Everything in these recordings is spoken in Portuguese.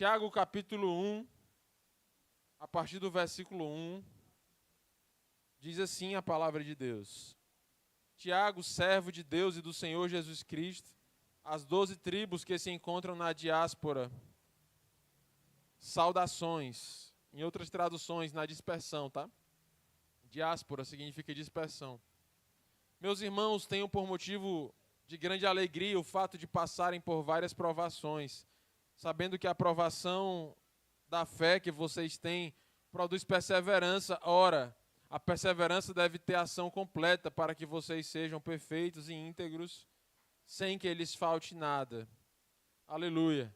Tiago capítulo 1, a partir do versículo 1, diz assim a palavra de Deus. Tiago, servo de Deus e do Senhor Jesus Cristo, as 12 tribos que se encontram na diáspora, saudações. Em outras traduções, na dispersão, tá? Diáspora significa dispersão. Meus irmãos, tenham por motivo de grande alegria o fato de passarem por várias provações, sabendo que a provação da fé que vocês têm produz perseverança. Ora, a perseverança deve ter ação completa para que vocês sejam perfeitos e íntegros, sem que lhes falte nada. Aleluia.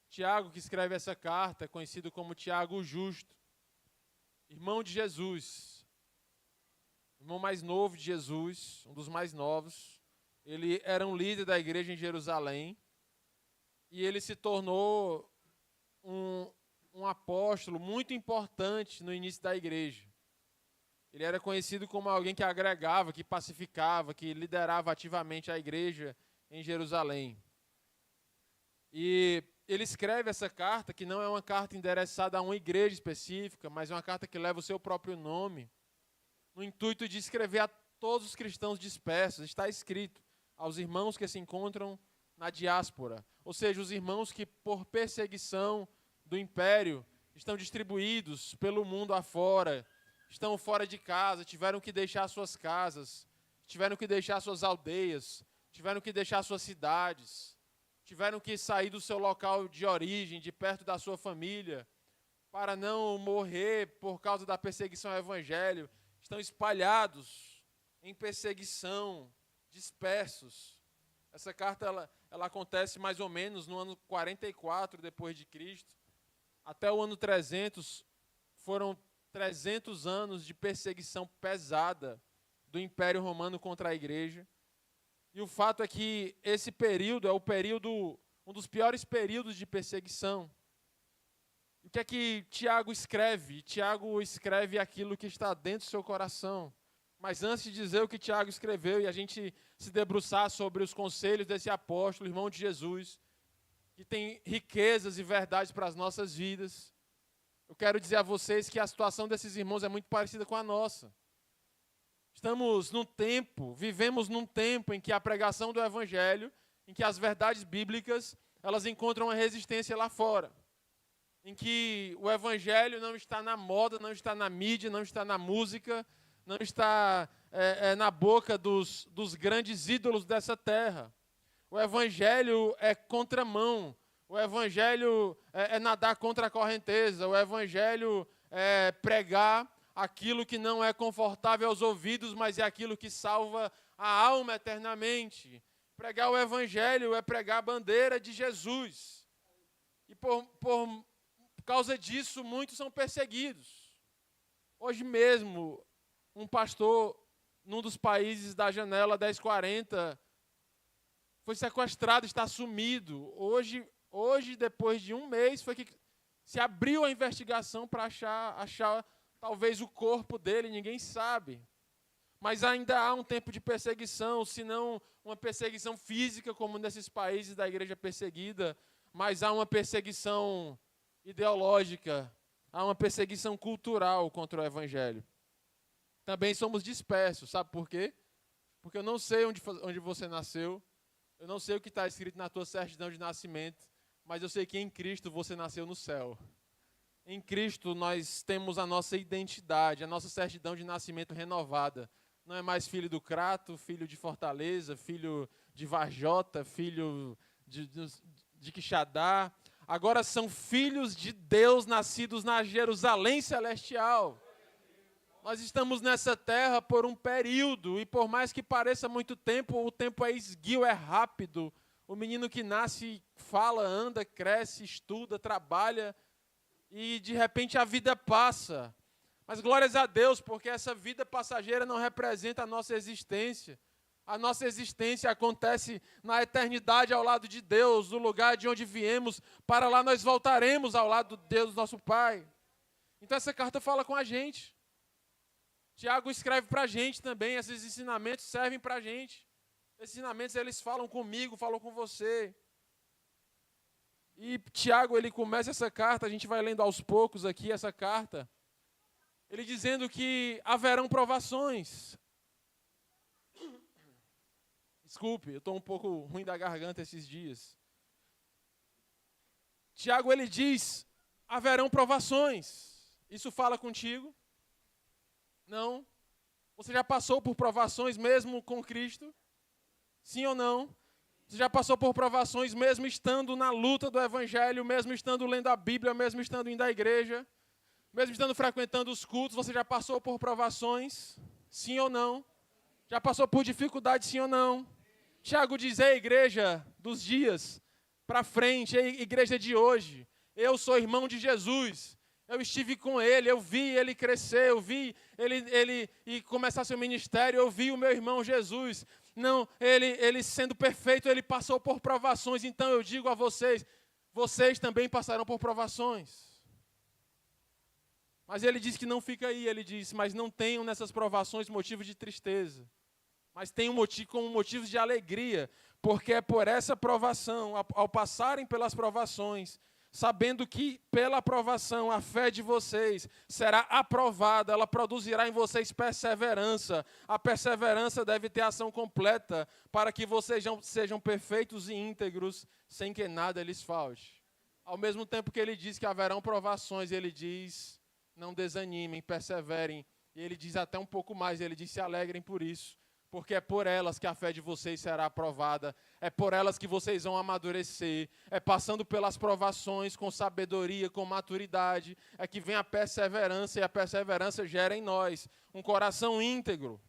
Tiago, que escreve essa carta, é conhecido como Tiago o Justo, irmão de Jesus, irmão mais novo de Jesus, um dos mais novos. Ele era um líder da igreja em Jerusalém e ele se tornou um apóstolo muito importante no início da igreja. Ele era conhecido como alguém que agregava, que pacificava, que liderava ativamente a igreja em Jerusalém. E ele escreve essa carta, que não é uma carta endereçada a uma igreja específica, mas é uma carta que leva o seu próprio nome, no intuito de escrever a todos os cristãos dispersos. Está escrito aos irmãos que se encontram na diáspora, ou seja, os irmãos que por perseguição do império estão distribuídos pelo mundo afora, estão fora de casa, tiveram que deixar suas casas, tiveram que deixar suas aldeias, tiveram que deixar suas cidades, tiveram que sair do seu local de origem, de perto da sua família, para não morrer por causa da perseguição ao evangelho. Estão espalhados em perseguição, dispersos. Essa carta ela acontece mais ou menos no ano 44 depois de Cristo. Até o ano 300 foram 300 anos de perseguição pesada do Império Romano contra a igreja. E o fato é que esse período é um dos piores períodos de perseguição. O que é que Tiago escreve? Tiago escreve aquilo que está dentro do seu coração. Mas antes de dizer o que Tiago escreveu e a gente se debruçar sobre os conselhos desse apóstolo, irmão de Jesus, que tem riquezas e verdades para as nossas vidas, eu quero dizer a vocês que a situação desses irmãos é muito parecida com a nossa. Vivemos num tempo em que a pregação do evangelho, em que as verdades bíblicas, elas encontram uma resistência lá fora. Em que o evangelho não está na moda, não está na mídia, não está na música, não está na boca dos grandes ídolos dessa terra. O evangelho é contramão, o evangelho é nadar contra a correnteza, o evangelho é pregar aquilo que não é confortável aos ouvidos, mas é aquilo que salva a alma eternamente. Pregar o evangelho é pregar a bandeira de Jesus. E por causa disso, muitos são perseguidos. Hoje mesmo, um pastor, num dos países da janela 1040, foi sequestrado, está sumido. Hoje, depois de um mês, foi que se abriu a investigação para achar talvez o corpo dele, ninguém sabe. Mas ainda há um tempo de perseguição, se não uma perseguição física, como nesses países da igreja perseguida, mas há uma perseguição ideológica, há uma perseguição cultural contra o evangelho. Também somos dispersos, sabe por quê? Porque eu não sei onde você nasceu, eu não sei o que está escrito na tua certidão de nascimento, mas eu sei que em Cristo você nasceu no céu. Em Cristo nós temos a nossa identidade, a nossa certidão de nascimento renovada. Não é mais filho do Crato, filho de Fortaleza, filho de Varjota, filho de Quixadá. Agora são filhos de Deus nascidos na Jerusalém celestial. Nós estamos nessa terra por um período, e por mais que pareça muito tempo, o tempo é esguio, é rápido. O menino que nasce fala, anda, cresce, estuda, trabalha, e de repente a vida passa. Mas glórias a Deus, porque essa vida passageira não representa a nossa existência. A nossa existência acontece na eternidade ao lado de Deus, no lugar de onde viemos. Para lá nós voltaremos ao lado de Deus, nosso Pai. Então essa carta fala com a gente. Tiago escreve para a gente também, esses ensinamentos servem para a gente. Esses ensinamentos eles falam comigo, falam com você. E Tiago, ele começa essa carta, a gente vai lendo aos poucos aqui essa carta, ele dizendo que haverão provações. Desculpe, eu estou um pouco ruim da garganta esses dias. Tiago, ele diz, haverão provações. Isso fala contigo? Não? Você já passou por provações mesmo com Cristo? Sim ou não? Você já passou por provações mesmo estando na luta do Evangelho, mesmo estando lendo a Bíblia, mesmo estando indo à igreja, mesmo estando frequentando os cultos, você já passou por provações? Sim ou não? Já passou por dificuldades, sim ou não? Tiago diz, igreja dos dias para frente, igreja de hoje, eu sou irmão de Jesus, eu estive com ele, eu vi ele crescer, eu vi ele e começar seu ministério, eu vi o meu irmão Jesus. Não, ele sendo perfeito, ele passou por provações. Então eu digo a vocês, vocês também passarão por provações. Mas ele diz que não fica aí, ele diz, mas não tenham nessas provações motivo de tristeza. Mas tenham como motivos de alegria, porque é por essa provação, ao passarem pelas provações, sabendo que pela aprovação a fé de vocês será aprovada, ela produzirá em vocês perseverança. A perseverança deve ter ação completa para que vocês sejam perfeitos e íntegros, sem que nada lhes falte. Ao mesmo tempo que ele diz que haverão provações, ele diz, não desanimem, perseverem. E ele diz até um pouco mais, ele diz, se alegrem por isso. Porque é por elas que a fé de vocês será aprovada, é por elas que vocês vão amadurecer, é passando pelas provações com sabedoria, com maturidade, é que vem a perseverança, e a perseverança gera em nós um coração íntegro,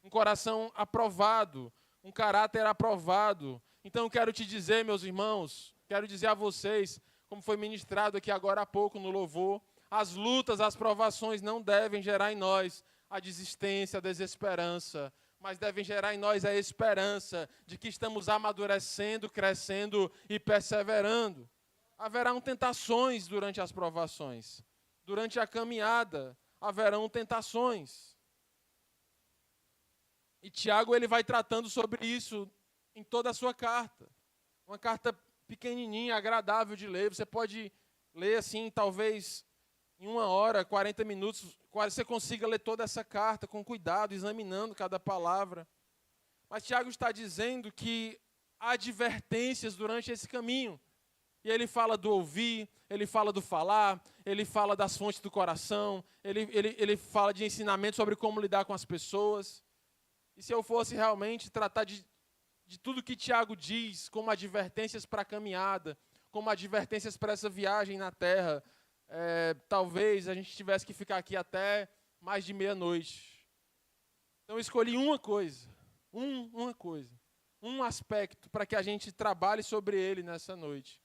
um coração aprovado, um caráter aprovado. Então eu quero te dizer, meus irmãos, quero dizer a vocês, como foi ministrado aqui agora há pouco no louvor, as lutas, as provações não devem gerar em nós a desistência, a desesperança, mas devem gerar em nós a esperança de que estamos amadurecendo, crescendo e perseverando. Haverão tentações durante as provações. Durante a caminhada, haverão tentações. E Tiago, ele vai tratando sobre isso em toda a sua carta. Uma carta pequenininha, agradável de ler. Você pode ler assim, talvez em 1 hora, 40 minutos, você consiga ler toda essa carta com cuidado, examinando cada palavra. Mas Tiago está dizendo que há advertências durante esse caminho. E ele fala do ouvir, ele fala do falar, ele fala das fontes do coração, ele fala de ensinamento sobre como lidar com as pessoas. E se eu fosse realmente tratar de tudo que Tiago diz como advertências para a caminhada, como advertências para essa viagem na terra, talvez a gente tivesse que ficar aqui até mais de meia-noite. Então eu escolhi uma coisa, um aspecto para que a gente trabalhe sobre ele nessa noite.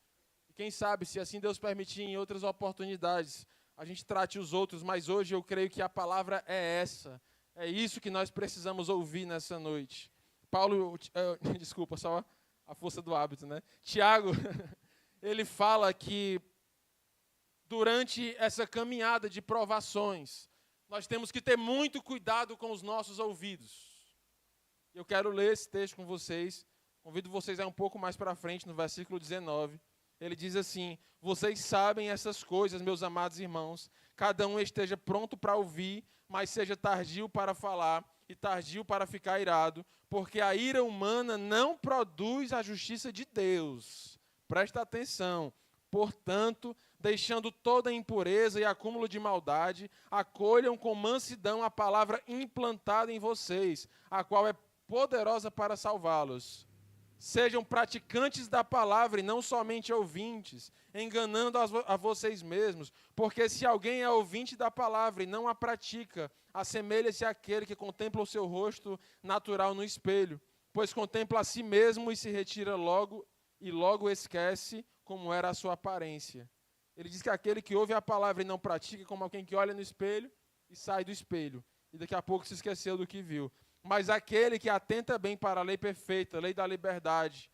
E quem sabe, se assim Deus permitir, em outras oportunidades, a gente trate os outros, mas hoje eu creio que a palavra é essa. É isso que nós precisamos ouvir nessa noite. Desculpa, só a força do hábito, né? Tiago, ele fala que durante essa caminhada de provações, nós temos que ter muito cuidado com os nossos ouvidos. Eu quero ler esse texto com vocês. Convido vocês a ir um pouco mais para frente, no versículo 19. Ele diz assim, vocês sabem essas coisas, meus amados irmãos. Cada um esteja pronto para ouvir, mas seja tardio para falar e tardio para ficar irado, porque a ira humana não produz a justiça de Deus. Presta atenção. Portanto, deixando toda impureza e acúmulo de maldade, acolham com mansidão a palavra implantada em vocês, a qual é poderosa para salvá-los. Sejam praticantes da palavra e não somente ouvintes, enganando a vocês mesmos, porque se alguém é ouvinte da palavra e não a pratica, assemelha-se àquele que contempla o seu rosto natural no espelho, pois contempla a si mesmo e se retira logo, e logo esquece como era a sua aparência. Ele diz que aquele que ouve a palavra e não pratica, como alguém que olha no espelho e sai do espelho, e daqui a pouco se esqueceu do que viu. Mas aquele que atenta bem para a lei perfeita, a lei da liberdade,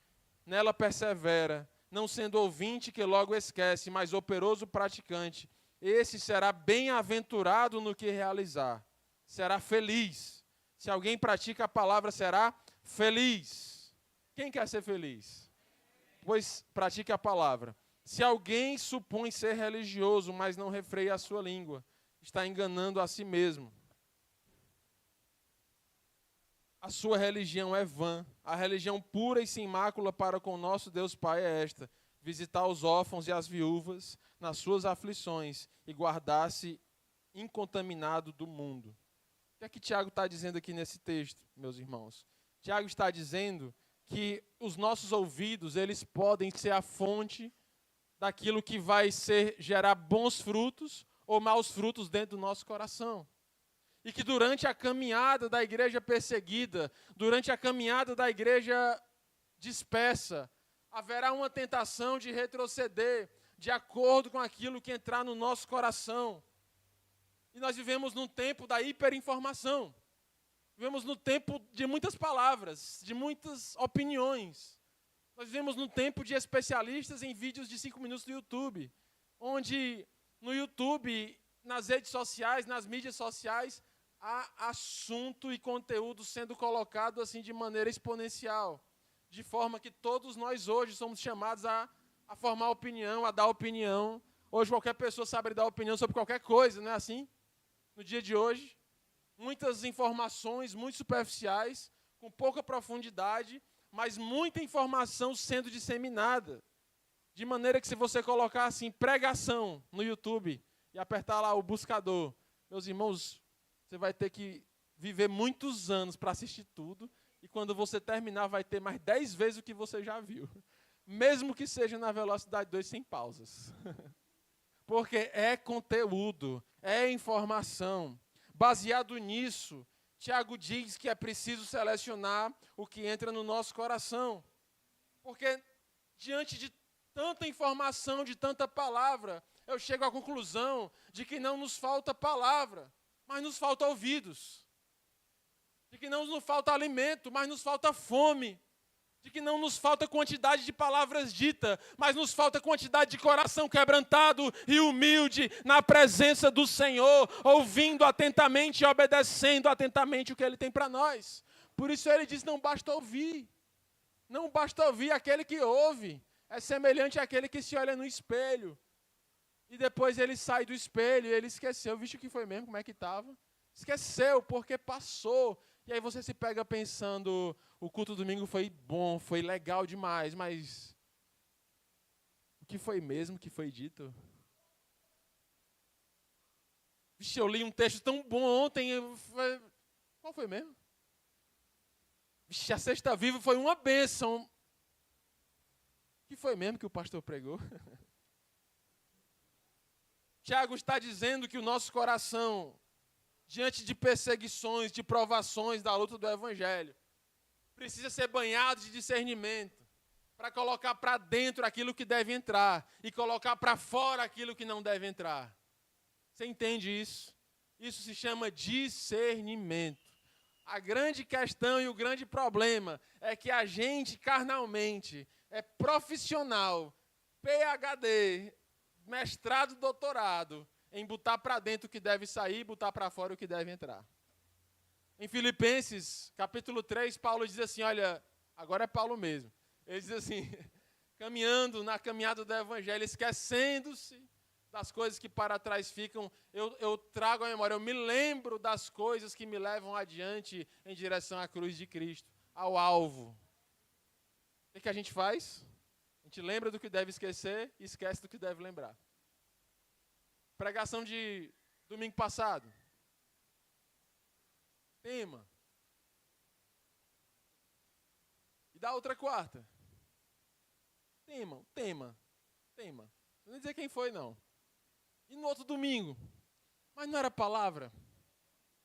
nela persevera, não sendo ouvinte que logo esquece, mas operoso praticante, esse será bem-aventurado no que realizar, será feliz. Se alguém pratica a palavra, será feliz. Quem quer ser feliz? Pois pratique a palavra. Se alguém supõe ser religioso, mas não refreia a sua língua, está enganando a si mesmo. A sua religião é vã. A religião pura e sem mácula para com o nosso Deus Pai é esta: visitar os órfãos e as viúvas nas suas aflições e guardar-se incontaminado do mundo. O que é que Tiago está dizendo aqui nesse texto, meus irmãos? Tiago está dizendo que os nossos ouvidos, eles podem ser a fonte daquilo que vai gerar bons frutos ou maus frutos dentro do nosso coração. E que durante a caminhada da igreja perseguida, durante a caminhada da igreja dispersa, haverá uma tentação de retroceder de acordo com aquilo que entrar no nosso coração. E nós vivemos num tempo da hiperinformação. Vivemos no tempo de muitas palavras, de muitas opiniões. Nós vivemos num tempo de especialistas em vídeos de 5 minutos do YouTube, onde no YouTube, nas redes sociais, nas mídias sociais, há assunto e conteúdo sendo colocado assim de maneira exponencial, de forma que todos nós hoje somos chamados a formar opinião, a dar opinião. Hoje qualquer pessoa sabe dar opinião sobre qualquer coisa, não é assim? No dia de hoje, muitas informações muito superficiais, com pouca profundidade, mas muita informação sendo disseminada. De maneira que se você colocar assim, pregação no YouTube e apertar lá o buscador, meus irmãos, você vai ter que viver muitos anos para assistir tudo, e quando você terminar vai ter mais 10 vezes o que você já viu. Mesmo que seja na velocidade 2 sem pausas. Porque é conteúdo, é informação. Baseado nisso, Tiago diz que é preciso selecionar o que entra no nosso coração. Porque diante de tanta informação, de tanta palavra, eu chego à conclusão de que não nos falta palavra, mas nos falta ouvidos. De que não nos falta alimento, mas nos falta fome. De que não nos falta quantidade de palavras ditas, mas nos falta quantidade de coração quebrantado e humilde na presença do Senhor, ouvindo atentamente e obedecendo atentamente o que Ele tem para nós. Por isso Ele diz, não basta ouvir. Não basta ouvir, aquele que ouve é semelhante àquele que se olha no espelho. E depois ele sai do espelho e ele esqueceu, vixe, o que foi mesmo, como é que estava? Esqueceu, porque passou. E aí você se pega pensando, o culto domingo foi bom, foi legal demais, mas o que foi mesmo que foi dito? Vixe, eu li um texto tão bom ontem, qual foi mesmo? Vixe, a Sexta Viva foi uma bênção. O que foi mesmo que o pastor pregou? Tiago está dizendo que o nosso coração, diante de perseguições, de provações da luta do Evangelho, precisa ser banhado de discernimento, para colocar para dentro aquilo que deve entrar e colocar para fora aquilo que não deve entrar. Você entende isso? Isso se chama discernimento. A grande questão e o grande problema é que a gente, carnalmente, é profissional, PhD, mestrado, doutorado, em botar para dentro o que deve sair e botar para fora o que deve entrar. Em Filipenses, capítulo 3, Paulo diz assim, olha, agora é Paulo mesmo. Ele diz assim, caminhando na caminhada do Evangelho, esquecendo-se das coisas que para trás ficam, eu trago a memória, eu me lembro das coisas que me levam adiante em direção à cruz de Cristo, ao alvo. O que a gente faz? A gente lembra do que deve esquecer e esquece do que deve lembrar. Pregação de domingo passado. Tema. E da outra quarta. Tema. Não vou dizer quem foi, não. E no outro domingo. Mas não era palavra.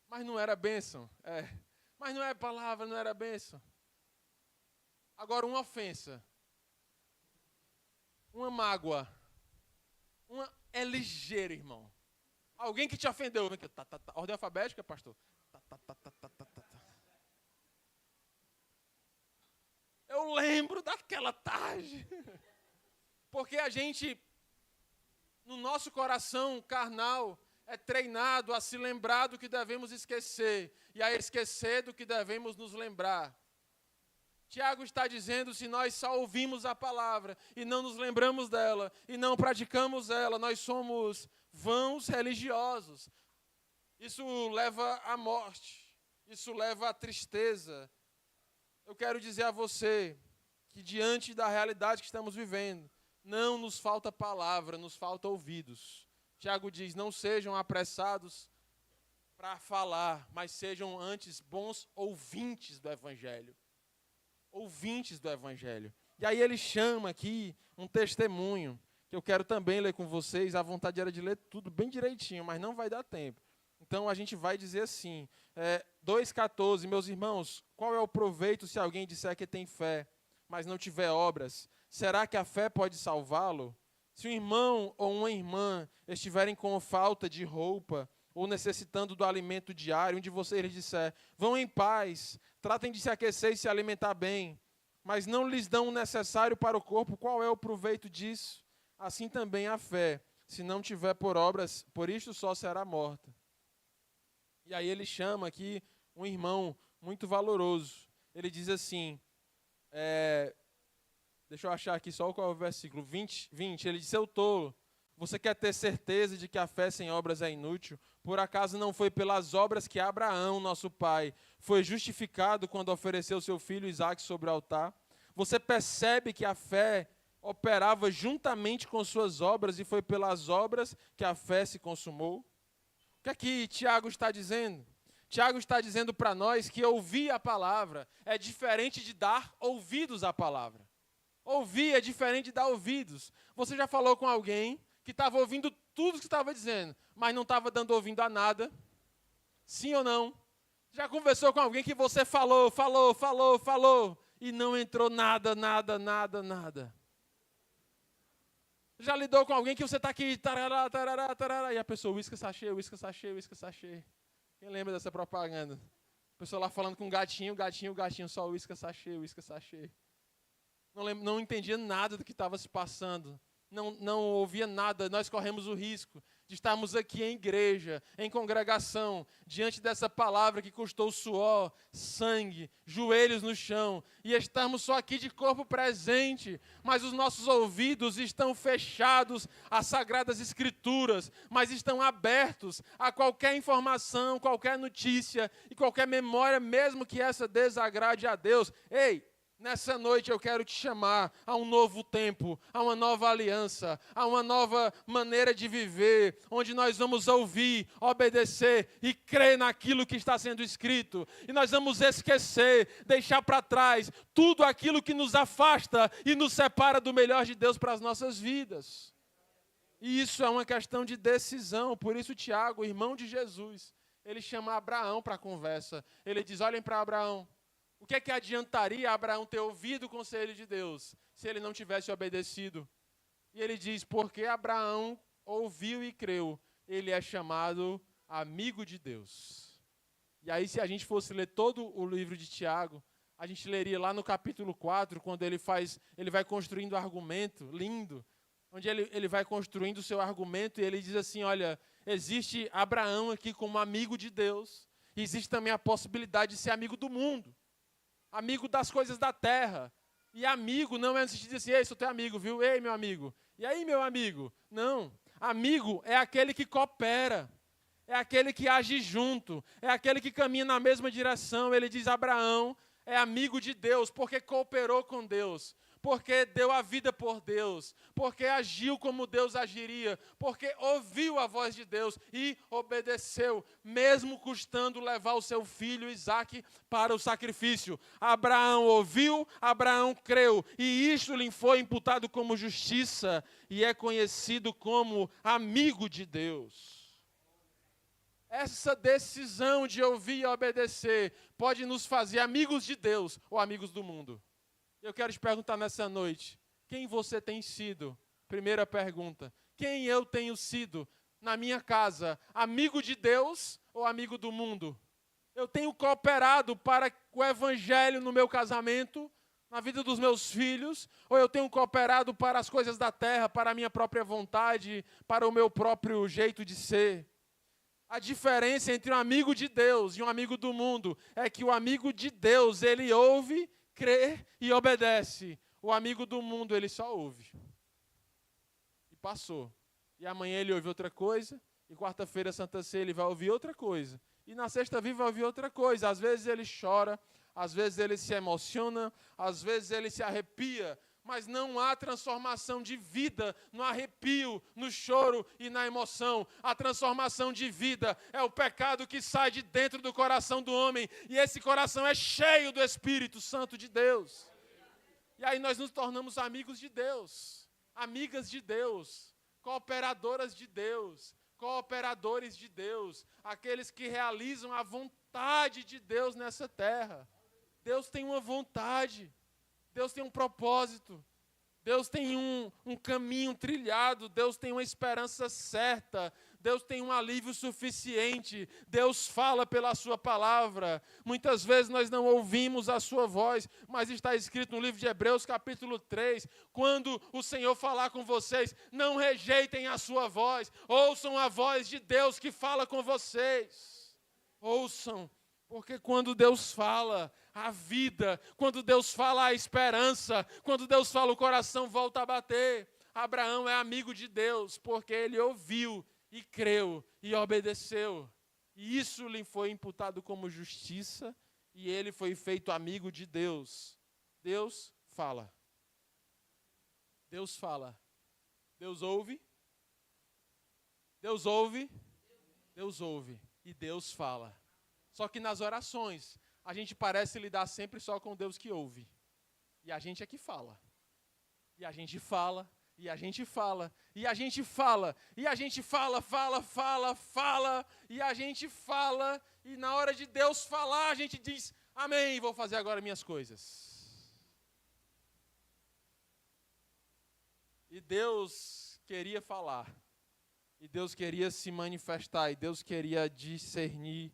Mas não era bênção. Mas não é palavra, não era bênção. Agora, uma ofensa. Uma mágoa. É ligeiro, irmão. Alguém que te ofendeu. Ordem alfabética, pastor. Eu lembro daquela tarde. Porque a gente, no nosso coração carnal, é treinado a se lembrar do que devemos esquecer. E a esquecer do que devemos nos lembrar. Tiago está dizendo, se nós só ouvimos a palavra e não nos lembramos dela e não praticamos ela, nós somos vãos religiosos. Isso leva à morte, isso leva à tristeza. Eu quero dizer a você que diante da realidade que estamos vivendo, não nos falta palavra, nos falta ouvidos. Tiago diz, não sejam apressados para falar, mas sejam antes bons ouvintes do Evangelho. Ouvintes do Evangelho. E aí ele chama aqui um testemunho, que eu quero também ler com vocês. A vontade era de ler tudo bem direitinho, mas não vai dar tempo. Então a gente vai dizer assim, 2,14, meus irmãos, qual é o proveito se alguém disser que tem fé, mas não tiver obras? Será que a fé pode salvá-lo? Se um irmão ou uma irmã estiverem com falta de roupa, ou necessitando do alimento diário, um de vocês lhes disser, vão em paz, tratem de se aquecer e se alimentar bem, mas não lhes dão o necessário para o corpo, qual é o proveito disso? Assim também a fé, se não tiver por obras, por isto só será morta. E aí ele chama aqui um irmão muito valoroso. Ele diz assim, deixa eu achar aqui só qual é o versículo, 20, ele diz, seu tolo, você quer ter certeza de que a fé sem obras é inútil? Por acaso não foi pelas obras que Abraão, nosso pai, foi justificado quando ofereceu seu filho Isaque sobre o altar? Você percebe que a fé operava juntamente com suas obras e foi pelas obras que a fé se consumou? O que é que Tiago está dizendo? Tiago está dizendo para nós que ouvir a palavra é diferente de dar ouvidos à palavra. Ouvir é diferente de dar ouvidos. Você já falou com alguém que estava ouvindo tudo que estava dizendo, mas não estava dando ouvido a nada? Sim ou não? Já conversou com alguém que você falou, e não entrou nada? Já lidou com alguém que você está aqui, tarará, tarará, tarará, e a pessoa, uísque sachê. Quem lembra dessa propaganda? A pessoa lá falando com o gatinho, só uísque sachê. Não entendia nada do que estava se passando. Não ouvia nada. Nós corremos o risco de estarmos aqui em igreja, em congregação, diante dessa palavra que custou suor, sangue, joelhos no chão, e estarmos só aqui de corpo presente, mas os nossos ouvidos estão fechados às sagradas escrituras, mas estão abertos a qualquer informação, qualquer notícia e qualquer memória, mesmo que essa desagrade a Deus. Ei! Nessa noite eu quero te chamar a um novo tempo, a uma nova aliança, a uma nova maneira de viver, onde nós vamos ouvir, obedecer e crer naquilo que está sendo escrito. E nós vamos esquecer, deixar para trás tudo aquilo que nos afasta e nos separa do melhor de Deus para as nossas vidas. E isso é uma questão de decisão. Por isso Tiago, irmão de Jesus, ele chama Abraão para a conversa. Ele diz, olhem para Abraão. O que é que adiantaria Abraão ter ouvido o conselho de Deus se ele não tivesse obedecido? E ele diz, porque Abraão ouviu e creu, ele é chamado amigo de Deus. E aí, se a gente fosse ler todo o livro de Tiago, a gente leria lá no capítulo 4, quando ele vai construindo um argumento lindo, onde ele vai construindo o seu argumento e ele diz assim, olha, existe Abraão aqui como amigo de Deus, e existe também a possibilidade de ser amigo do mundo. Amigo das coisas da terra. E amigo não é no sentido de assim, ei, sou teu amigo, viu? Ei, meu amigo. E aí, meu amigo? Não. Amigo é aquele que coopera. É aquele que age junto. É aquele que caminha na mesma direção. Ele diz, Abraão é amigo de Deus porque cooperou com Deus. Porque deu a vida por Deus, porque agiu como Deus agiria, porque ouviu a voz de Deus e obedeceu, mesmo custando levar o seu filho Isaque para o sacrifício. Abraão ouviu, Abraão creu, e isto lhe foi imputado como justiça, e é conhecido como amigo de Deus. Essa decisão de ouvir e obedecer pode nos fazer amigos de Deus ou amigos do mundo. Eu quero te perguntar nessa noite, quem você tem sido? Primeira pergunta, quem eu tenho sido na minha casa? Amigo de Deus ou amigo do mundo? Eu tenho cooperado para o evangelho no meu casamento, na vida dos meus filhos, ou eu tenho cooperado para as coisas da terra, para a minha própria vontade, para o meu próprio jeito de ser? A diferença entre um amigo de Deus e um amigo do mundo é que o amigo de Deus, ele ouve, crê e obedece. O amigo do mundo, ele só ouve. E passou. E amanhã ele ouve outra coisa. E quarta-feira, Santa Ceia, ele vai ouvir outra coisa. E na sexta-feira vai ouvir outra coisa. Às vezes ele chora, às vezes ele se emociona, às vezes ele se arrepia. Mas não há transformação de vida no arrepio, no choro e na emoção. A transformação de vida é o pecado que sai de dentro do coração do homem. E esse coração é cheio do Espírito Santo de Deus. E aí nós nos tornamos amigos de Deus, amigas de Deus, cooperadoras de Deus, cooperadores de Deus, aqueles que realizam a vontade de Deus nessa terra. Deus tem uma vontade. Deus tem um propósito, Deus tem um caminho trilhado, Deus tem uma esperança certa, Deus tem um alívio suficiente, Deus fala pela sua palavra. Muitas vezes nós não ouvimos a sua voz, mas está escrito no livro de Hebreus, capítulo 3, quando o Senhor falar com vocês, não rejeitem a sua voz, ouçam a voz de Deus que fala com vocês. Ouçam. Porque quando Deus fala, a vida, quando Deus fala, a esperança, quando Deus fala, o coração volta a bater. Abraão é amigo de Deus, porque ele ouviu e creu e obedeceu. E isso lhe foi imputado como justiça e ele foi feito amigo de Deus. Deus fala. Deus fala. Deus ouve. Deus ouve. Deus ouve. E Deus fala. Só que nas orações, a gente parece lidar sempre só com Deus que ouve. E a gente é que fala. E a gente fala, e a gente fala, e a gente fala, e a gente fala, e a gente fala, e na hora de Deus falar, a gente diz, amém, vou fazer agora minhas coisas. E Deus queria falar, e Deus queria se manifestar, e Deus queria discernir.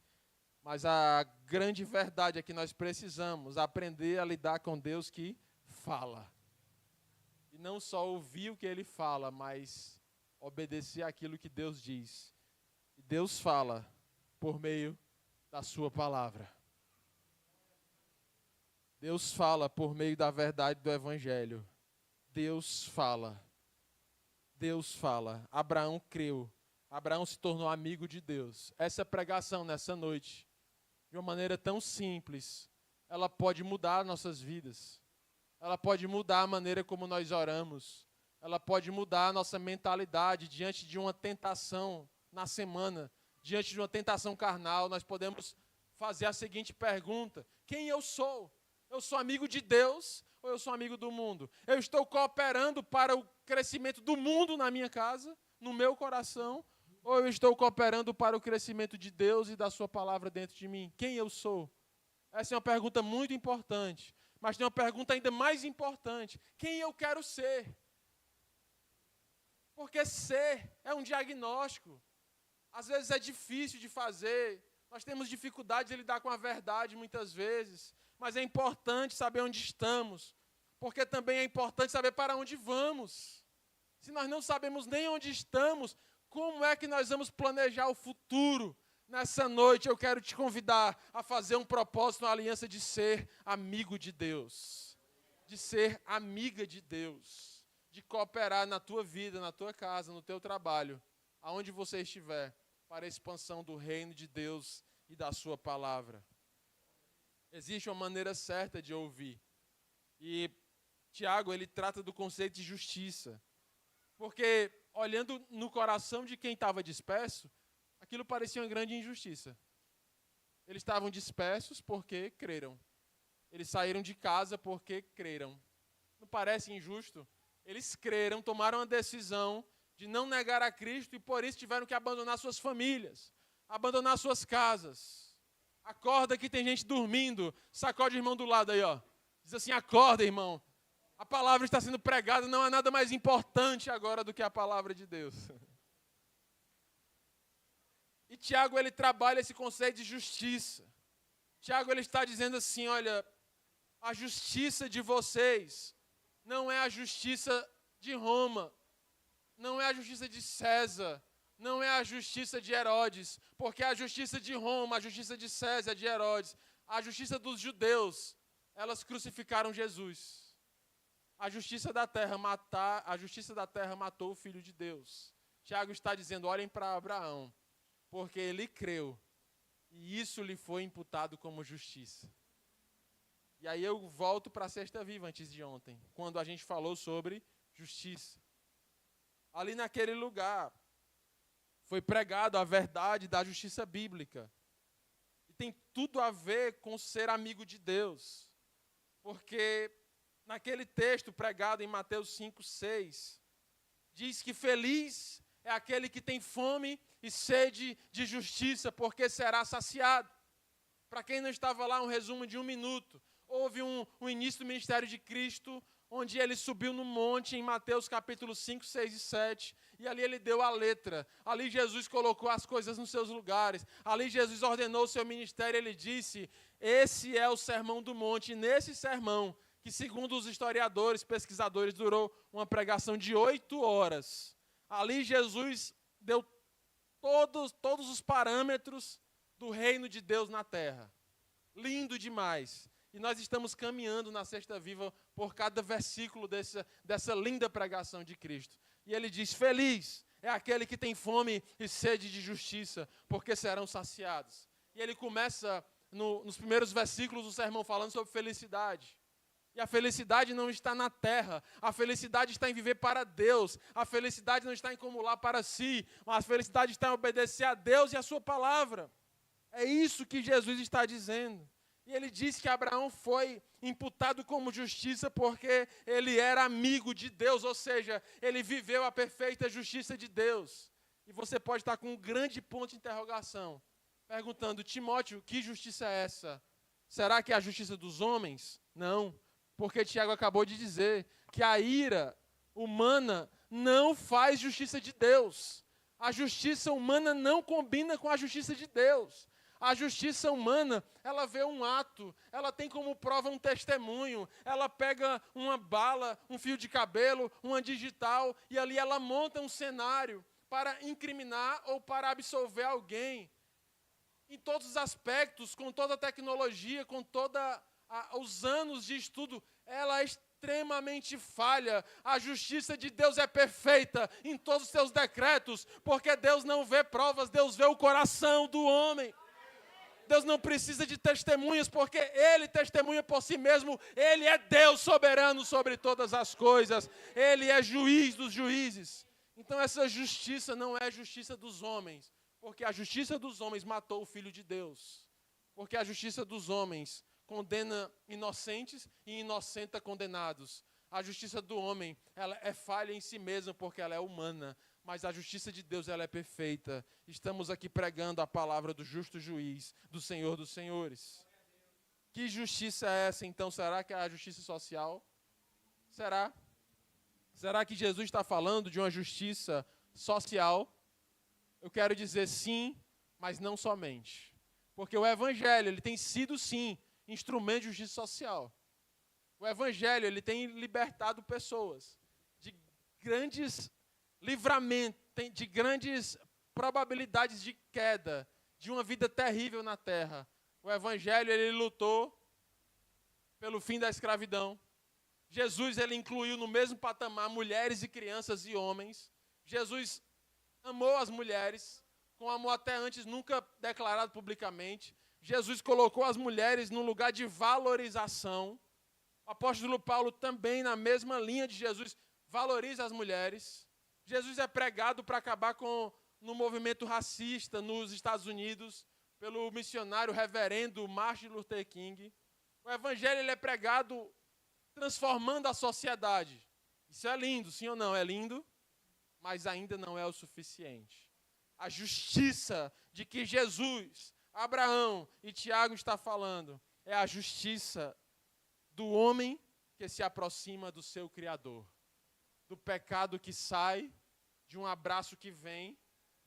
Mas a grande verdade é que nós precisamos aprender a lidar com Deus que fala. E não só ouvir o que Ele fala, mas obedecer aquilo que Deus diz. E Deus fala por meio da sua palavra. Deus fala por meio da verdade do Evangelho. Deus fala. Deus fala. Abraão creu. Abraão se tornou amigo de Deus. Essa pregação nessa noite, de uma maneira tão simples, ela pode mudar nossas vidas. Ela pode mudar a maneira como nós oramos. Ela pode mudar a nossa mentalidade diante de uma tentação na semana, diante de uma tentação carnal. Nós podemos fazer a seguinte pergunta: quem eu sou? Eu sou amigo de Deus ou eu sou amigo do mundo? Eu estou cooperando para o crescimento do mundo na minha casa, no meu coração, ou eu estou cooperando para o crescimento de Deus e da sua palavra dentro de mim? Quem eu sou? Essa é uma pergunta muito importante. Mas tem uma pergunta ainda mais importante. Quem eu quero ser? Porque ser é um diagnóstico. Às vezes é difícil de fazer. Nós temos dificuldade de lidar com a verdade muitas vezes. Mas é importante saber onde estamos. Porque também é importante saber para onde vamos. Se nós não sabemos nem onde estamos, como é que nós vamos planejar o futuro? Nessa noite eu quero te convidar a fazer um propósito, uma aliança de ser amigo de Deus. De ser amiga de Deus. De cooperar na tua vida, na tua casa, no teu trabalho, aonde você estiver, para a expansão do reino de Deus e da sua palavra. Existe uma maneira certa de ouvir. E Tiago, ele trata do conceito de justiça. Porque, olhando no coração de quem estava disperso, aquilo parecia uma grande injustiça. Eles estavam dispersos porque creram. Eles saíram de casa porque creram. Não parece injusto? Eles creram, tomaram a decisão de não negar a Cristo e por isso tiveram que abandonar suas famílias, abandonar suas casas. Acorda que tem gente dormindo. Sacode o irmão do lado aí, ó. Diz assim: acorda, irmão. A palavra está sendo pregada, não há nada mais importante agora do que a palavra de Deus. E Tiago, ele trabalha esse conceito de justiça. Tiago, ele está dizendo assim, olha, a justiça de vocês não é a justiça de Roma, não é a justiça de César, não é a justiça de Herodes, porque a justiça de Roma, a justiça de César, de Herodes, a justiça dos judeus elas crucificaram Jesus. A justiça da terra matou o Filho de Deus. Tiago está dizendo, olhem para Abraão, porque ele creu, e isso lhe foi imputado como justiça. E aí eu volto para a Sexta Viva antes de ontem, quando a gente falou sobre justiça. Ali naquele lugar, foi pregado a verdade da justiça bíblica. E tem tudo a ver com ser amigo de Deus. Porque naquele texto pregado em Mateus 5:6, diz que feliz é aquele que tem fome e sede de justiça, porque será saciado. Para quem não estava lá, um resumo de 1 minuto. Houve um início do ministério de Cristo, onde ele subiu no monte, em Mateus capítulo 5, 6 e 7, e ali ele deu a letra. Ali Jesus colocou as coisas nos seus lugares. Ali Jesus ordenou o seu ministério, ele disse, esse é o sermão do monte. E nesse sermão, que segundo os historiadores, pesquisadores, durou uma pregação de 8 horas. Ali Jesus deu todos os parâmetros do reino de Deus na terra. Lindo demais. E nós estamos caminhando na Sexta Viva por cada versículo dessa linda pregação de Cristo. E ele diz, feliz é aquele que tem fome e sede de justiça, porque serão saciados. E ele começa nos primeiros versículos do sermão falando sobre felicidade. E a felicidade não está na terra, a felicidade está em viver para Deus, a felicidade não está em acumular para si, mas a felicidade está em obedecer a Deus e a sua palavra. É isso que Jesus está dizendo. E ele diz que Abraão foi imputado como justiça porque ele era amigo de Deus, ou seja, ele viveu a perfeita justiça de Deus. E você pode estar com um grande ponto de interrogação, perguntando, Timóteo, que justiça é essa? Será que é a justiça dos homens? Não, porque Tiago acabou de dizer que a ira humana não faz justiça de Deus. A justiça humana não combina com a justiça de Deus. A justiça humana, ela vê um ato, ela tem como prova um testemunho, ela pega uma bala, um fio de cabelo, uma digital, e ali ela monta um cenário para incriminar ou para absolver alguém. Em todos os aspectos, com toda a tecnologia, com todos os anos de estudo, ela é extremamente falha. A justiça de Deus é perfeita em todos os seus decretos, porque Deus não vê provas, Deus vê o coração do homem. Deus não precisa de testemunhas, porque Ele testemunha por si mesmo. Ele é Deus soberano sobre todas as coisas. Ele é juiz dos juízes. Então essa justiça não é a justiça dos homens, porque a justiça dos homens matou o Filho de Deus. Porque a justiça dos homens condena inocentes e inocenta condenados. A justiça do homem, ela é falha em si mesma, porque ela é humana. Mas a justiça de Deus, ela é perfeita. Estamos aqui pregando a palavra do justo juiz, do Senhor dos senhores. Que justiça é essa, então? Será que é a justiça social? Será? Será que Jesus está falando de uma justiça social? Eu quero dizer sim, mas não somente. Porque o Evangelho, ele tem sido, sim, instrumento de justiça social. O Evangelho, ele tem libertado pessoas de grandes livramento, de grandes probabilidades de queda, de uma vida terrível na terra. O Evangelho, ele lutou pelo fim da escravidão. Jesus, ele incluiu no mesmo patamar mulheres e crianças e homens. Jesus amou as mulheres, com amor até antes nunca declarado publicamente. Jesus colocou as mulheres num lugar de valorização. O apóstolo Paulo também, na mesma linha de Jesus, valoriza as mulheres. Jesus é pregado para acabar no movimento racista nos Estados Unidos, pelo missionário reverendo Martin Luther King. O Evangelho, ele é pregado transformando a sociedade. Isso é lindo, sim ou não? É lindo, mas ainda não é o suficiente. A justiça de que Jesus, Abraão e Tiago estão falando é a justiça do homem que se aproxima do seu Criador. Do pecado que sai, de um abraço que vem,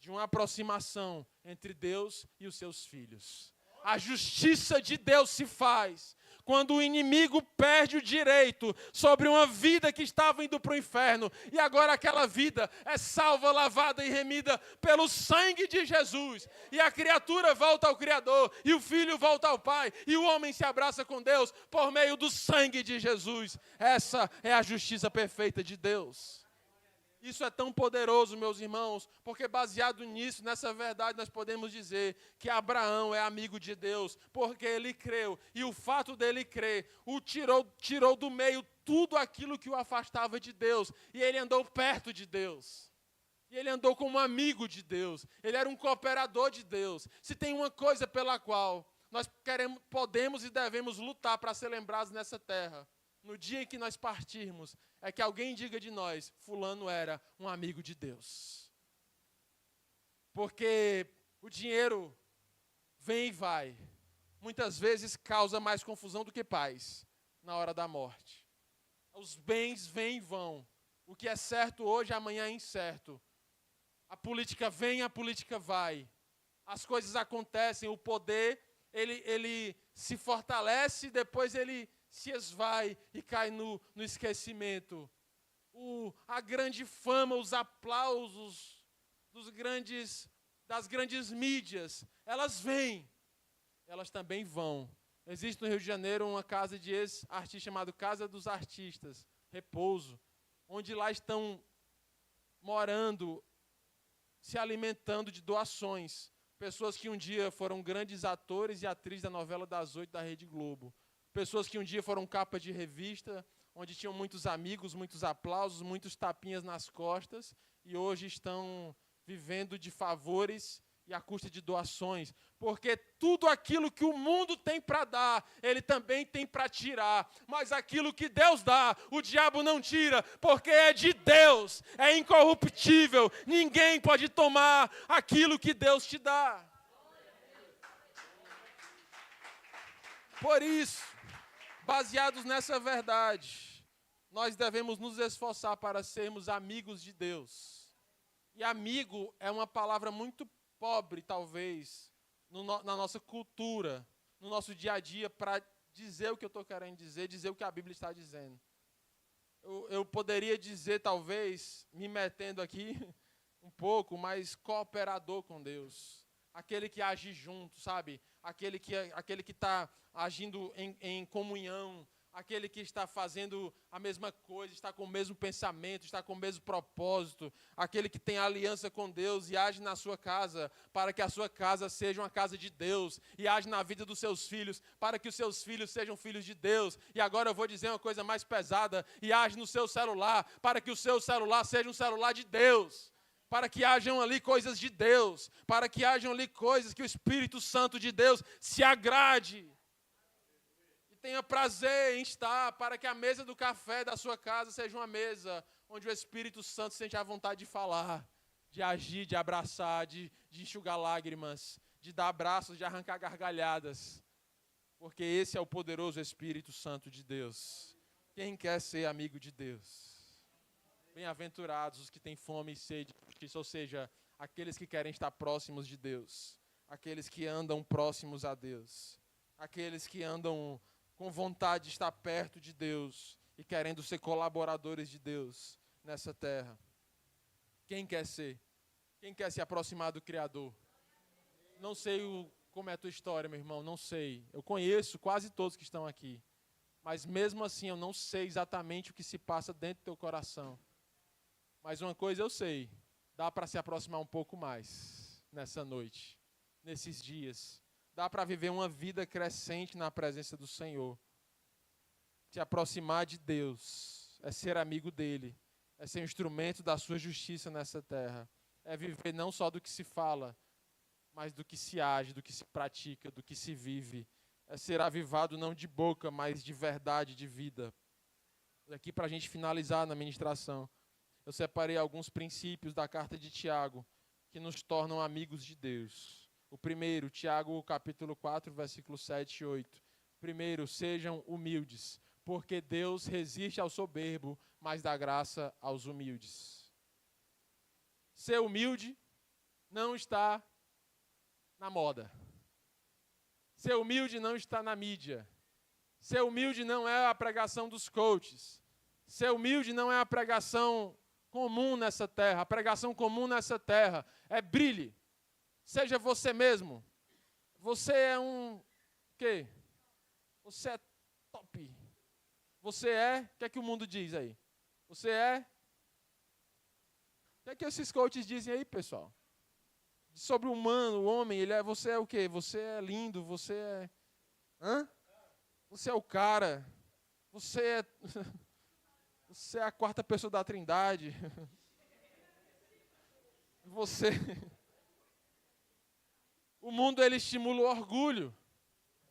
de uma aproximação entre Deus e os seus filhos. A justiça de Deus se faz quando o inimigo perde o direito sobre uma vida que estava indo para o inferno. E agora aquela vida é salva, lavada e remida pelo sangue de Jesus. E a criatura volta ao Criador, e o filho volta ao Pai, e o homem se abraça com Deus por meio do sangue de Jesus. Essa é a justiça perfeita de Deus. Isso é tão poderoso, meus irmãos, porque baseado nisso, nessa verdade, nós podemos dizer que Abraão é amigo de Deus, porque ele creu, e o fato dele crer o tirou do meio tudo aquilo que o afastava de Deus, e ele andou perto de Deus. E ele andou como amigo de Deus, ele era um cooperador de Deus. Se tem uma coisa pela qual nós podemos e devemos lutar para ser lembrados nessa terra, no dia em que nós partirmos, é que alguém diga de nós, fulano era um amigo de Deus. Porque o dinheiro vem e vai. Muitas vezes causa mais confusão do que paz na hora da morte. Os bens vêm e vão. O que é certo hoje, amanhã é incerto. A política vem, a política vai. As coisas acontecem, o poder, ele se fortalece, depois ele se esvai e cai no esquecimento. A grande fama, os aplausos das grandes mídias, elas vêm, elas também vão. Existe no Rio de Janeiro uma casa de ex-artistas chamada Casa dos Artistas, Repouso, onde lá estão morando, se alimentando de doações. Pessoas que um dia foram grandes atores e atrizes da novela das 8 da Rede Globo. Pessoas que um dia foram capa de revista, onde tinham muitos amigos, muitos aplausos, muitos tapinhas nas costas, e hoje estão vivendo de favores e à custa de doações. Porque tudo aquilo que o mundo tem para dar, ele também tem para tirar. Mas aquilo que Deus dá, o diabo não tira, porque é de Deus, é incorruptível. Ninguém pode tomar aquilo que Deus te dá. Por isso, baseados nessa verdade, nós devemos nos esforçar para sermos amigos de Deus. E amigo é uma palavra muito pobre, talvez, na nossa cultura, no nosso dia a dia, para dizer o que eu estou querendo dizer o que a Bíblia está dizendo. Eu poderia dizer, talvez, me metendo aqui um pouco, mas cooperador com Deus. Aquele que age junto, sabe? Aquele que está agindo em comunhão, aquele que está fazendo a mesma coisa, está com o mesmo pensamento, está com o mesmo propósito, aquele que tem aliança com Deus e age na sua casa, para que a sua casa seja uma casa de Deus, e age na vida dos seus filhos, para que os seus filhos sejam filhos de Deus. E agora eu vou dizer uma coisa mais pesada, e age no seu celular, para que o seu celular seja um celular de Deus. Para que hajam ali coisas de Deus, para que hajam ali coisas que o Espírito Santo de Deus se agrade e tenha prazer em estar, para que a mesa do café da sua casa seja uma mesa onde o Espírito Santo sente a vontade de falar, de agir, de abraçar, de enxugar lágrimas, de dar abraços, de arrancar gargalhadas, porque esse é o poderoso Espírito Santo de Deus. Quem quer ser amigo de Deus? Bem-aventurados os que têm fome e sede de justiça, ou seja, aqueles que querem estar próximos de Deus, aqueles que andam próximos a Deus, aqueles que andam com vontade de estar perto de Deus e querendo ser colaboradores de Deus nessa terra. Quem quer ser? Quem quer se aproximar do Criador? Não sei como é a tua história, meu irmão, não sei. Eu conheço quase todos que estão aqui, mas mesmo assim eu não sei exatamente o que se passa dentro do teu coração. Mas uma coisa eu sei, dá para se aproximar um pouco mais nessa noite, nesses dias. Dá para viver uma vida crescente na presença do Senhor. Se aproximar de Deus é ser amigo dele, é ser instrumento da sua justiça nessa terra. É viver não só do que se fala, mas do que se age, do que se pratica, do que se vive. É ser avivado não de boca, mas de verdade, de vida. E aqui para a gente finalizar na ministração, eu separei alguns princípios da carta de Tiago que nos tornam amigos de Deus. O primeiro, Tiago capítulo 4, versículos 7 e 8. Primeiro, sejam humildes, porque Deus resiste ao soberbo, mas dá graça aos humildes. Ser humilde não está na moda. Ser humilde não está na mídia. Ser humilde não é a pregação dos coaches. Ser humilde não é a pregação comum nessa terra. A pregação comum nessa terra é brilhe. Seja você mesmo. Você é um quê? Você é top. Você é, o que é que o mundo diz aí? Você é? O que é que esses coaches dizem aí, pessoal? Sobre o humano, o homem, você é o quê? Você é lindo, você é... Hã? Você é o cara. Você é a quarta pessoa da Trindade. Você... O mundo, ele estimula o orgulho.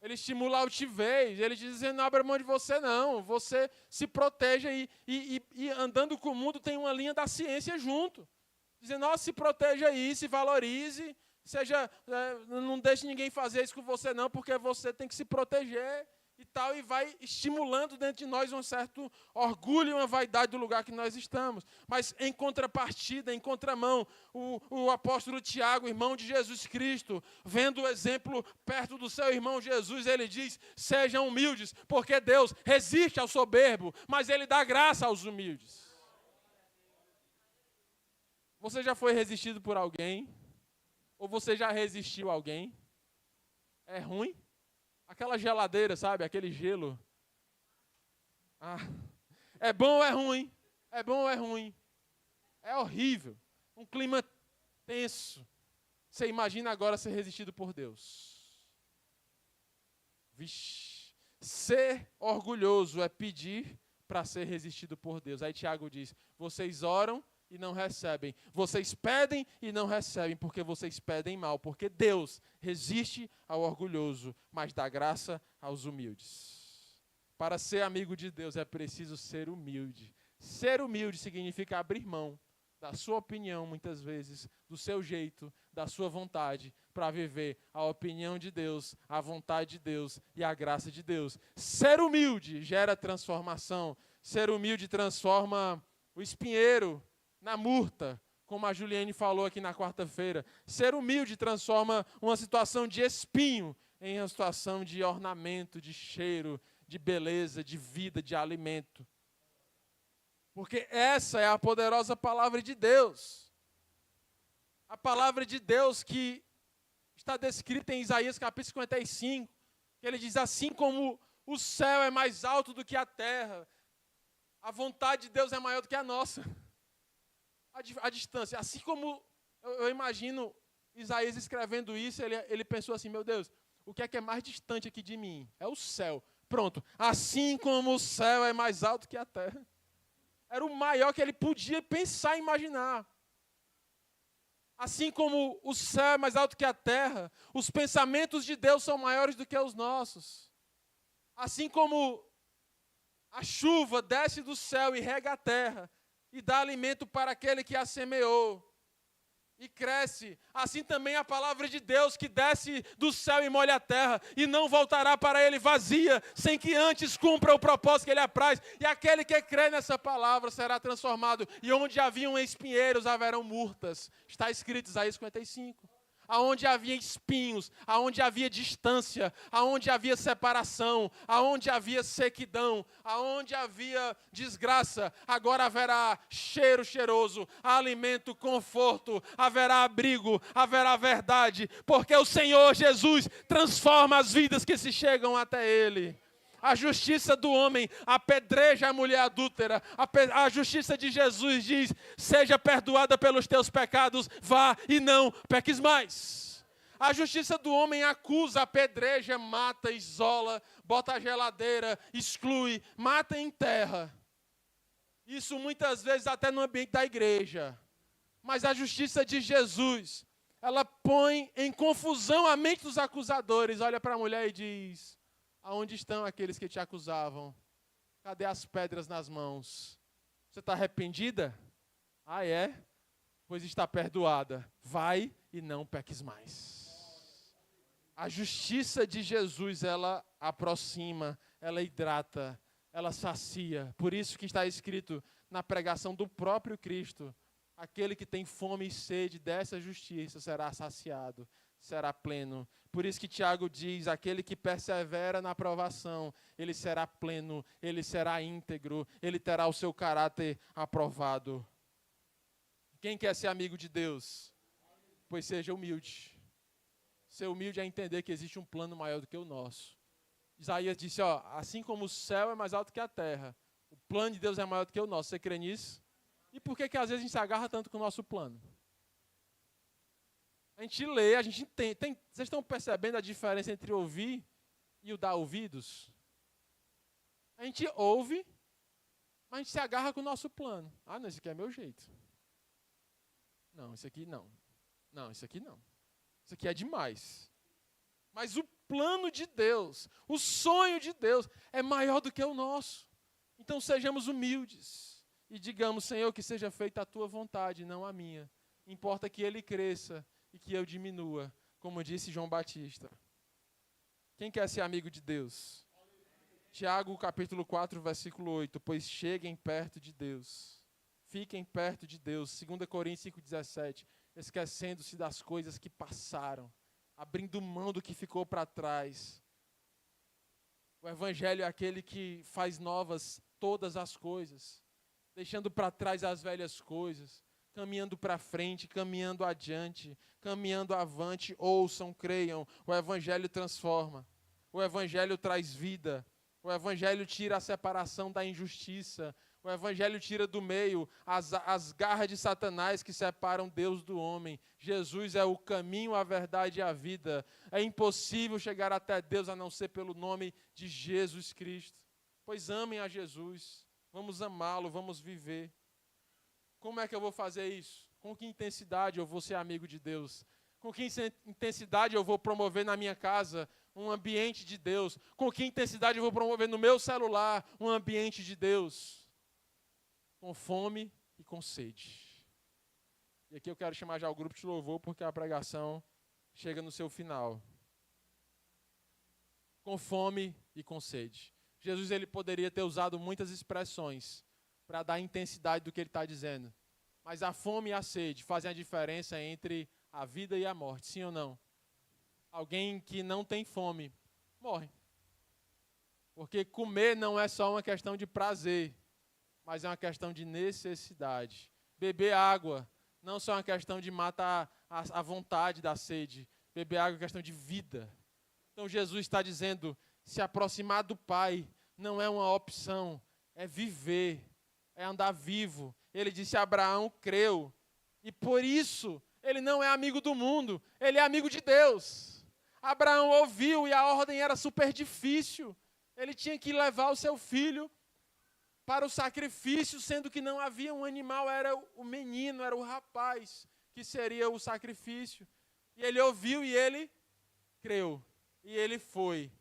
Ele estimula a altivez. Ele diz, não abra mão de você, não. Você se proteja e andando com o mundo tem uma linha da ciência junto. Dizendo, se proteja aí, se valorize. Não deixe ninguém fazer isso com você, não, porque você tem que se proteger e tal. E vai estimulando dentro de nós um certo orgulho e uma vaidade do lugar que nós estamos. Mas em contrapartida, em contramão, o apóstolo Tiago, irmão de Jesus Cristo, vendo o exemplo perto do seu irmão Jesus, ele diz, sejam humildes, porque Deus resiste ao soberbo, mas Ele dá graça aos humildes. Você já foi resistido por alguém? Ou você já resistiu a alguém? É ruim? Aquela geladeira, sabe? Aquele gelo. É bom ou é ruim? É bom ou é ruim? É horrível. Um clima tenso. Você imagina agora ser resistido por Deus. Vixe. Ser orgulhoso é pedir para ser resistido por Deus. Aí Tiago diz, vocês oram e não recebem. Vocês pedem e não recebem, porque vocês pedem mal. Porque Deus resiste ao orgulhoso, mas dá graça aos humildes. Para ser amigo de Deus é preciso ser humilde. Ser humilde significa abrir mão da sua opinião, muitas vezes, do seu jeito, da sua vontade, para viver a opinião de Deus, a vontade de Deus e a graça de Deus. Ser humilde gera transformação. Ser humilde transforma o espinheiro na murta, como a Juliane falou aqui na quarta-feira. Ser humilde transforma uma situação de espinho em uma situação de ornamento, de cheiro, de beleza, de vida, de alimento. Porque essa é a poderosa palavra de Deus. A palavra de Deus que está descrita em Isaías capítulo 55, que ele diz, assim como o céu é mais alto do que a terra, a vontade de Deus é maior do que a nossa. A distância, assim como eu imagino Isaías escrevendo isso, ele pensou assim, meu Deus, o que é mais distante aqui de mim? É o céu. Pronto, assim como o céu é mais alto que a terra. Era o maior que ele podia pensar e imaginar. Assim como o céu é mais alto que a terra, os pensamentos de Deus são maiores do que os nossos. Assim como a chuva desce do céu e rega a terra, e dá alimento para aquele que a semeou, e cresce, assim também a palavra de Deus que desce do céu e molha a terra, e não voltará para ele vazia, sem que antes cumpra o propósito que ele apraz, e aquele que crê nessa palavra será transformado, e onde haviam espinheiros haverão murtas, está escrito Isaías 55. Aonde havia espinhos, aonde havia distância, aonde havia separação, aonde havia sequidão, aonde havia desgraça, agora haverá cheiro cheiroso, alimento, conforto, haverá abrigo, haverá verdade, porque o Senhor Jesus transforma as vidas que se chegam até Ele. A justiça do homem apedreja a mulher adúltera. A justiça de Jesus diz, seja perdoada pelos teus pecados, vá e não peques mais. A justiça do homem acusa, apedreja, mata, isola, bota a geladeira, exclui, mata e enterra. Isso muitas vezes até no ambiente da igreja. Mas a justiça de Jesus, ela põe em confusão a mente dos acusadores. Olha para a mulher e diz, aonde estão aqueles que te acusavam? Cadê as pedras nas mãos? Você está arrependida? Ah, é? Pois está perdoada. Vai e não peques mais. A justiça de Jesus, ela aproxima, ela hidrata, ela sacia. Por isso que está escrito na pregação do próprio Cristo, aquele que tem fome e sede dessa justiça será saciado. será pleno. Por isso que Tiago diz, aquele que persevera na provação, ele será pleno, ele será íntegro, ele terá o seu caráter aprovado. Quem quer ser amigo de Deus? Pois seja humilde. Ser humilde é entender que existe um plano maior do que o nosso. Isaías disse, assim como o céu é mais alto que a terra, o plano de Deus é maior do que o nosso. Você crê nisso? E por que às vezes a gente se agarra tanto com o nosso plano? A gente lê, a gente entende. Vocês estão percebendo a diferença entre ouvir e o dar ouvidos? A gente ouve, mas a gente se agarra com o nosso plano. Não, esse aqui é meu jeito. Não, isso aqui não. Não, isso aqui não. Isso aqui é demais. Mas o plano de Deus, o sonho de Deus é maior do que o nosso. Então sejamos humildes e digamos, Senhor, que seja feita a tua vontade, não a minha. Importa que ele cresça e que eu diminua, como disse João Batista. Quem quer ser amigo de Deus? Tiago, capítulo 4, versículo 8. Pois cheguem perto de Deus. Fiquem perto de Deus. 2 Coríntios 5,17. Esquecendo-se das coisas que passaram. Abrindo mão do que ficou para trás. O Evangelho é aquele que faz novas todas as coisas. Deixando para trás as velhas coisas. Caminhando para frente, caminhando adiante, caminhando avante, ouçam, creiam. O Evangelho transforma. O Evangelho traz vida. O Evangelho tira a separação da injustiça. O Evangelho tira do meio as garras de Satanás que separam Deus do homem. Jesus é o caminho, a verdade e a vida. É impossível chegar até Deus a não ser pelo nome de Jesus Cristo. Pois amem a Jesus. Vamos amá-lo, vamos viver. Como é que eu vou fazer isso? Com que intensidade eu vou ser amigo de Deus? Com que intensidade eu vou promover na minha casa um ambiente de Deus? Com que intensidade eu vou promover no meu celular um ambiente de Deus? Com fome e com sede. E aqui eu quero chamar já o grupo de louvor, porque a pregação chega no seu final. Com fome e com sede. Jesus ele poderia ter usado muitas expressões para dar intensidade do que ele está dizendo. Mas a fome e a sede fazem a diferença entre a vida e a morte, sim ou não? Alguém que não tem fome, morre. Porque comer não é só uma questão de prazer, mas é uma questão de necessidade. Beber água não só é uma questão de matar a vontade da sede. Beber água é uma questão de vida. Então Jesus está dizendo, se aproximar do Pai não é uma opção, é viver. É andar vivo. Ele disse, Abraão creu. E por isso, ele não é amigo do mundo. Ele é amigo de Deus. Abraão ouviu e a ordem era super difícil. Ele tinha que levar o seu filho para o sacrifício, sendo que não havia um animal, era o menino, era o rapaz, que seria o sacrifício. E ele ouviu e ele creu. E ele foi.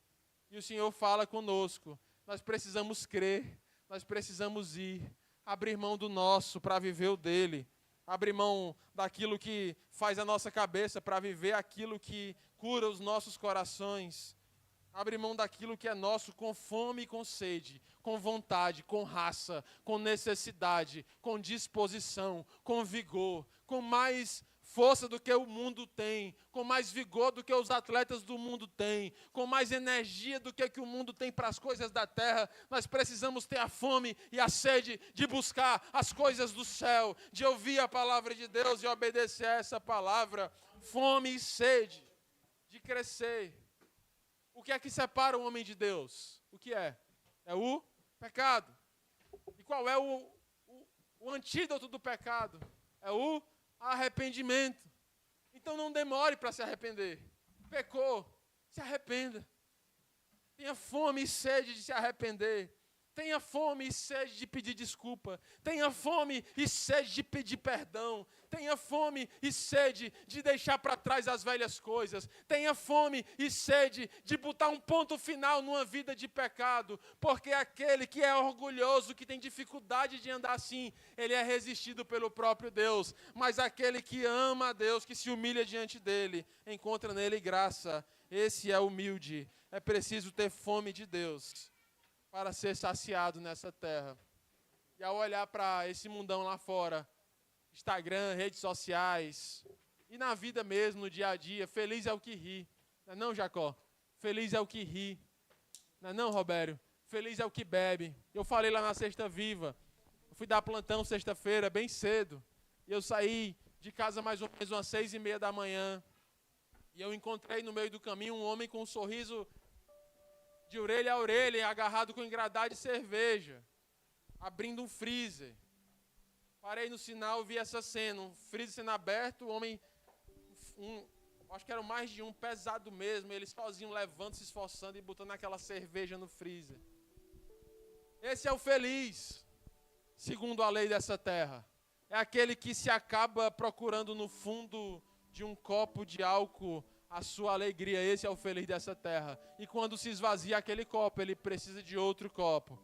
E o Senhor fala conosco. Nós precisamos crer. Nós precisamos ir. Abrir mão do nosso para viver o dele. Abrir mão daquilo que faz a nossa cabeça para viver aquilo que cura os nossos corações. Abrir mão daquilo que é nosso com fome e com sede, com vontade, com raça, com necessidade, com disposição, com vigor, com mais força do que o mundo tem, com mais vigor do que os atletas do mundo têm, com mais energia do que o mundo tem para as coisas da terra. Nós precisamos ter a fome e a sede de buscar as coisas do céu, de ouvir a palavra de Deus e obedecer a essa palavra. Fome e sede de crescer. O que é que separa o homem de Deus? O que é? É o pecado. E qual é o antídoto do pecado? É o arrependimento. Então não demore para se arrepender. Pecou, se arrependa. Tenha fome e sede de se arrepender. Tenha fome e sede de pedir desculpa. Tenha fome e sede de pedir perdão. Tenha fome e sede de deixar para trás as velhas coisas. Tenha fome e sede de botar um ponto final numa vida de pecado. Porque aquele que é orgulhoso, que tem dificuldade de andar assim, ele é resistido pelo próprio Deus. Mas aquele que ama a Deus, que se humilha diante dele, encontra nele graça. Esse é humilde. É preciso ter fome de Deus para ser saciado nessa terra. E ao olhar para esse mundão lá fora, Instagram, redes sociais, E na vida mesmo, no dia a dia, feliz é o que ri. Não é não, Jacó? Feliz é o que ri. Não é não, Robério? Feliz é o que bebe. Eu falei lá na Sexta Viva. Eu fui dar plantão sexta-feira, bem cedo. E eu saí de casa mais ou menos umas 6:30 da manhã. E eu encontrei no meio do caminho um homem com um sorriso de orelha a orelha, agarrado com um engradado de cerveja, abrindo um freezer. Parei no sinal, vi essa cena, um freezer sendo aberto, o homem, acho que eram mais de um, pesado mesmo, ele sozinho levando, se esforçando e botando aquela cerveja no freezer. Esse é o feliz, segundo a lei dessa terra. É aquele que se acaba procurando no fundo de um copo de álcool a sua alegria. Esse é o feliz dessa terra. E quando se esvazia aquele copo, ele precisa de outro copo,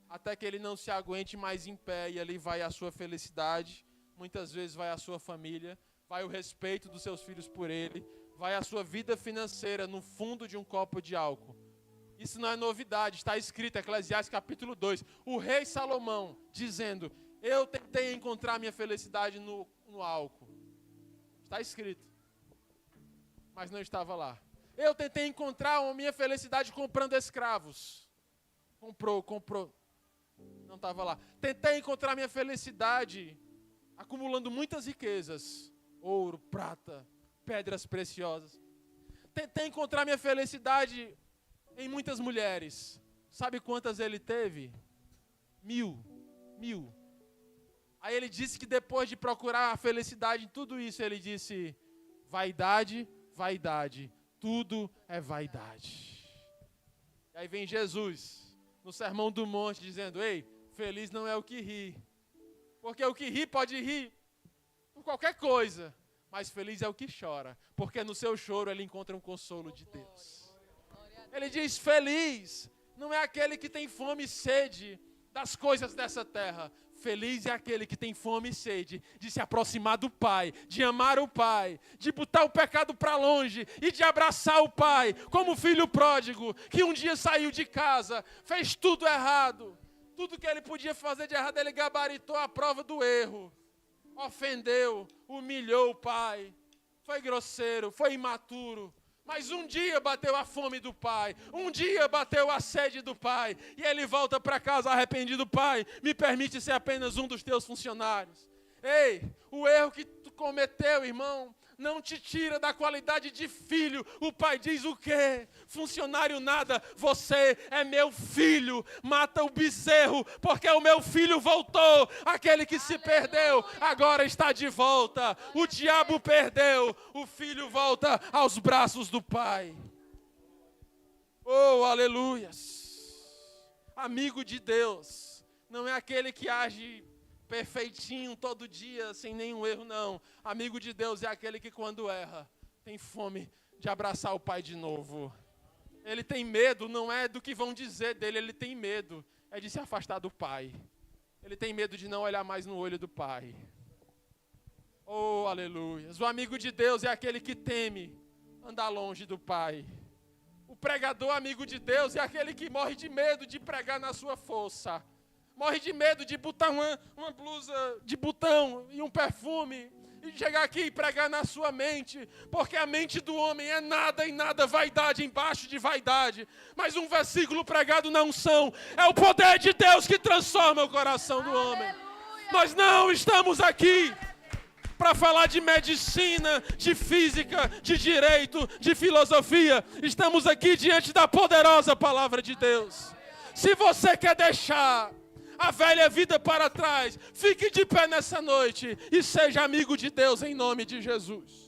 até que ele não se aguente mais em pé, e ali vai a sua felicidade, muitas vezes vai a sua família, vai o respeito dos seus filhos por ele, vai a sua vida financeira no fundo de um copo de álcool. Isso não é novidade, está escrito em Eclesiastes capítulo 2, o rei Salomão dizendo: eu tentei encontrar minha felicidade no álcool. Está escrito, mas não estava lá. Eu tentei encontrar a minha felicidade comprando escravos. Comprou. Não estava lá. Tentei encontrar minha felicidade acumulando muitas riquezas, ouro, prata, pedras preciosas. Tentei encontrar minha felicidade em muitas mulheres. Sabe quantas ele teve? 1000. Aí ele disse que depois de procurar a felicidade em tudo isso, ele disse: vaidade, vaidade, tudo é vaidade. E aí vem Jesus, no Sermão do Monte, dizendo: ei, feliz não é o que ri. Porque o que ri pode rir por qualquer coisa, mas feliz é o que chora, porque no seu choro ele encontra um consolo de Deus. Ele diz: feliz não é aquele que tem fome e sede das coisas dessa terra. Feliz é aquele que tem fome e sede de se aproximar do Pai, de amar o Pai, de botar o pecado para longe e de abraçar o Pai, como o filho pródigo, que um dia saiu de casa, fez tudo errado. Tudo que ele podia fazer de errado, ele gabaritou a prova do erro. Ofendeu, humilhou o Pai, foi grosseiro, foi imaturo. Mas um dia bateu a fome do Pai, um dia bateu a sede do Pai, e ele volta para casa arrependido: Pai, me permite ser apenas um dos teus funcionários. Ei, o erro que tu cometeu, irmão, não te tira da qualidade de filho. O Pai diz o quê? Funcionário nada, você é meu filho. Mata o bezerro, porque o meu filho voltou. Aquele que se perdeu, agora está de volta. O diabo perdeu, o filho volta aos braços do Pai. Oh, aleluias. Amigo de Deus não é aquele que age perfeitinho todo dia, sem nenhum erro, não. Amigo de Deus é aquele que quando erra, tem fome de abraçar o Pai de novo. Ele tem medo, não é do que vão dizer dele, ele tem medo, é de se afastar do Pai. Ele tem medo de não olhar mais no olho do Pai. Oh, aleluia. O amigo de Deus é aquele que teme andar longe do Pai. O pregador amigo de Deus é aquele que morre de medo de pregar na sua força. Morre de medo de botar uma blusa de botão e um perfume e chegar aqui e pregar na sua mente, porque a mente do homem é nada e nada, vaidade embaixo de vaidade. Mas um versículo pregado na unção é o poder de Deus que transforma o coração do homem. Nós não estamos aqui para falar de medicina, de física, de direito, de filosofia. Estamos aqui diante da poderosa palavra de Deus. Se você quer deixar a velha vida para trás, fique de pé nessa noite e seja amigo de Deus em nome de Jesus.